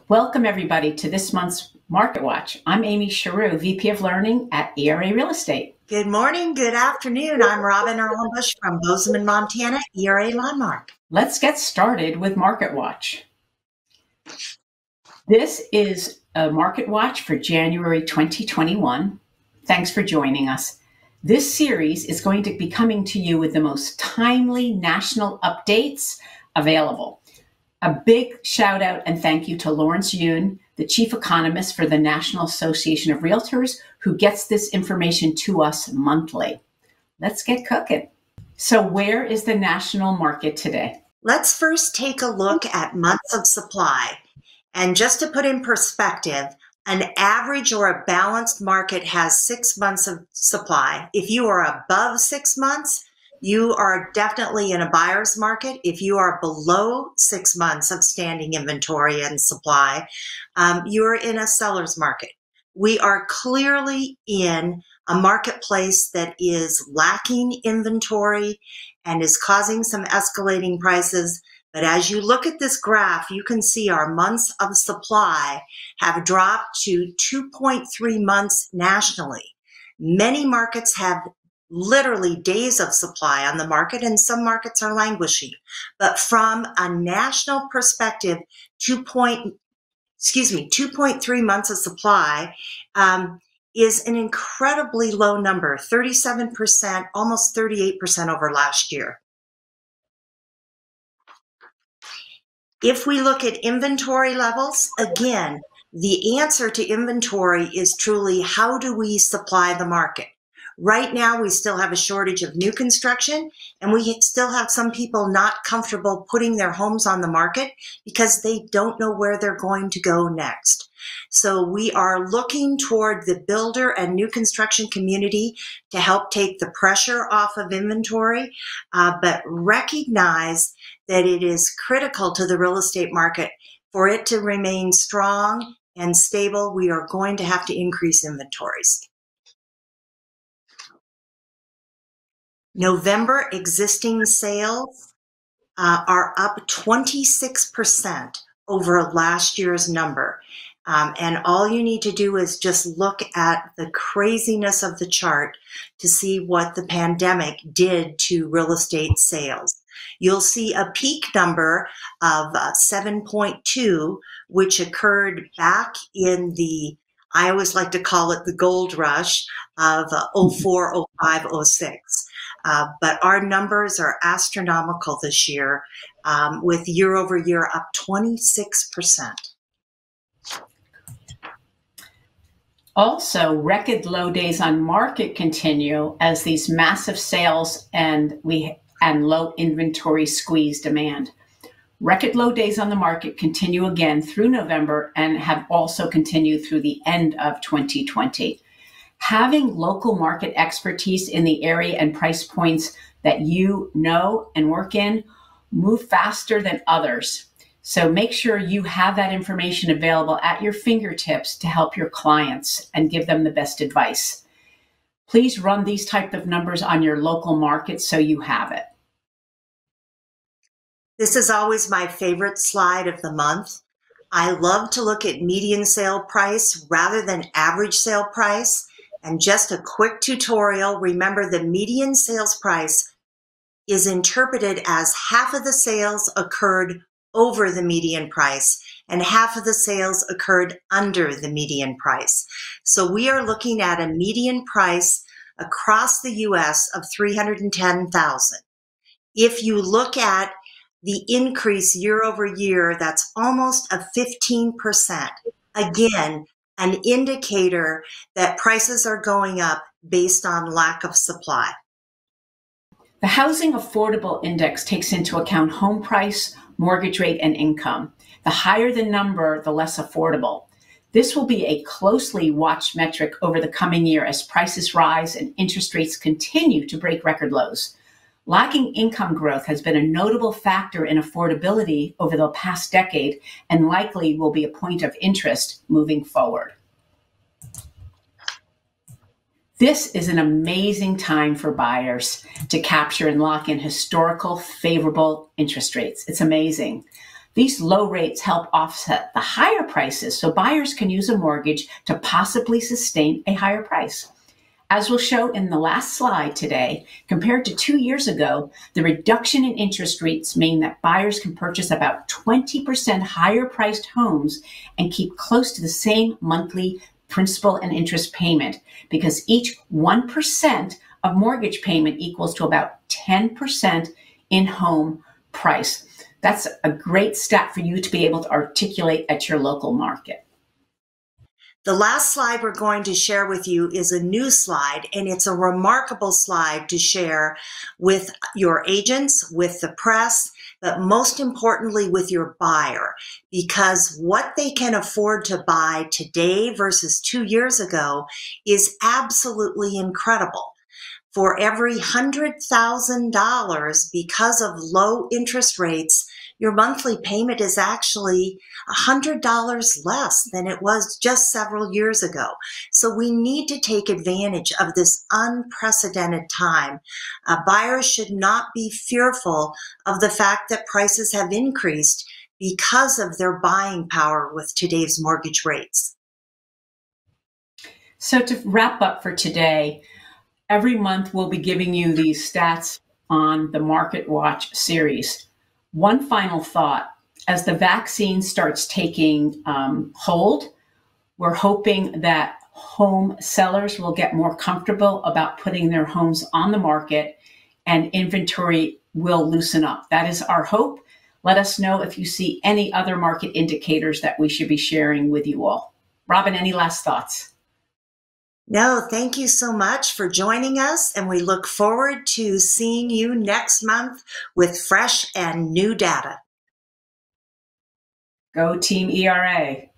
Welcome everybody to this month's Market Watch. I'm Amy Chorew, VP of Learning at ERA Real Estate. Good morning, good afternoon. I'm Robyn Erlenbush from Bozeman, Montana, ERA Landmark. Let's get started with Market Watch. This is a Market Watch for January 2021. Thanks for joining us. This series is going to be coming to you with the most timely national updates available. A big shout out and thank you to Lawrence Yoon, the Chief Economist for the National Association of Realtors, who gets this information to us monthly. Let's get cooking. So where is the national market today? Let's first take a look at months of supply. And just to put in perspective, an average or a balanced market has 6 months of supply. If you are above 6 months, you are definitely in a buyer's market. If you are below 6 months of standing inventory and supply, you're in a seller's market. We are clearly in a marketplace that is lacking inventory and is causing some escalating prices. But as you look at this graph, you can see our months of supply have dropped to 2.3 months nationally. Many markets have literally days of supply on the market, and some markets are languishing. But from a national perspective, 2.3 months of supply is an incredibly low number, 37%, almost 38% over last year. If we look at inventory levels, again, the answer to inventory is truly how do we supply the market? Right now, we still have a shortage of new construction, and we still have some people not comfortable putting their homes on the market because they don't know where they're going to go next. So we are looking toward the builder and new construction community to help take the pressure off of inventory, but recognize that it is critical to the real estate market for it to remain strong and stable. We are going to have to increase inventories. November existing sales are up 26% over last year's number. And all you need to do is just look at the craziness of the chart to see what the pandemic did to real estate sales. You'll see a peak number of 7.2, which occurred back in the, I always like to call it the gold rush of 04, 05, 06. But our numbers are astronomical this year, with year over year up 26%. Also, record low days on market continue as these massive sales and low inventory squeeze demand. Record low days on the market continue again through November and have also continued through the end of 2020. Having local market expertise in the area and price points that you know and work in move faster than others. So make sure you have that information available at your fingertips to help your clients and give them the best advice. Please run these type of numbers on your local market so you have it. This is always my favorite slide of the month. I love to look at median sale price rather than average sale price. And just a quick tutorial, remember the median sales price is interpreted as half of the sales occurred over the median price and half of the sales occurred under the median price. So we are looking at a median price across the US of $310,000. If you look at the increase year over year, that's almost a 15%. Again, an indicator that prices are going up based on lack of supply. The Housing Affordable Index takes into account home price, mortgage rate, and income. The higher the number, the less affordable. This will be a closely watched metric over the coming year as prices rise and interest rates continue to break record lows. Lacking income growth has been a notable factor in affordability over the past decade and likely will be a point of interest moving forward. This is an amazing time for buyers to capture and lock in historical favorable interest rates. It's amazing. These low rates help offset the higher prices, so buyers can use a mortgage to possibly sustain a higher price. As we'll show in the last slide today, compared to 2 years ago, the reduction in interest rates mean that buyers can purchase about 20% higher priced homes and keep close to the same monthly principal and interest payment, because each 1% of mortgage payment equals to about 10% in home price. That's a great stat for you to be able to articulate at your local market. The last slide we're going to share with you is a new slide, and it's a remarkable slide to share with your agents, with the press, but most importantly with your buyer, because what they can afford to buy today versus 2 years ago is absolutely incredible. For every $100,000, because of low interest rates, your monthly payment is actually $100 less than it was just several years ago. So we need to take advantage of this unprecedented time. Buyers should not be fearful of the fact that prices have increased because of their buying power with today's mortgage rates. So to wrap up for today, every month we'll be giving you these stats on the Market Watch series. One final thought: as the vaccine starts taking hold, we're hoping that home sellers will get more comfortable about putting their homes on the market and inventory will loosen up. That is our hope. Let us know if you see any other market indicators that we should be sharing with you all. Robyn, any last thoughts? No, thank you so much for joining us, and we look forward to seeing you next month with fresh and new data. Go Team ERA.